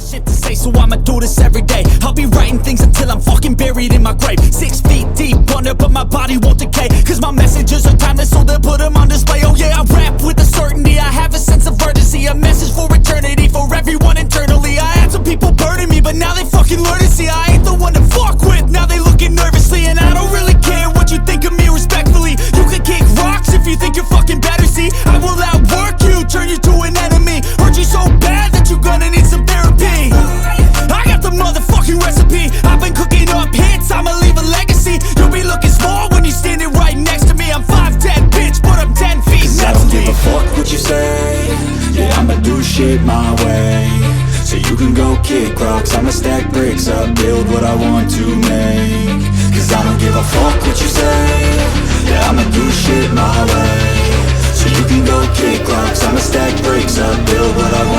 Shit to say, so I'ma do this every day. I'll be writing things until I'm fucking buried in my grave. 6 feet deep under, but my body won't decay. Cause my messages are timeless, so they'll put them on display. Oh yeah, I rap with a certainty, I have a sense of urgency. A message for eternity, for everyone internally. I had some people burning me, but now they fucking learn to see I ain't the one to fuck with, now they looking nervously. And I don't really care what you think of me, respectfully. You can kick rocks if you think you're fucking better, see. I will outwork you, turn you to an enemy. Hurt you so bad that you're gonna need some therapy. I got the motherfucking recipe. I've been cooking up hits, I'ma leave a legacy. You'll be looking small when you're standing right next to me. I'm 5'10", bitch, but I'm 10 feet next to me. I don't give a fuck what you say. Yeah, I'ma do shit my way. So you can go kick rocks, I'ma stack bricks up, build what I want to make. Cause I don't give a fuck what you say. Yeah, I'ma do shit my way. So you can go kick rocks, I'ma stack bricks up, build what I want.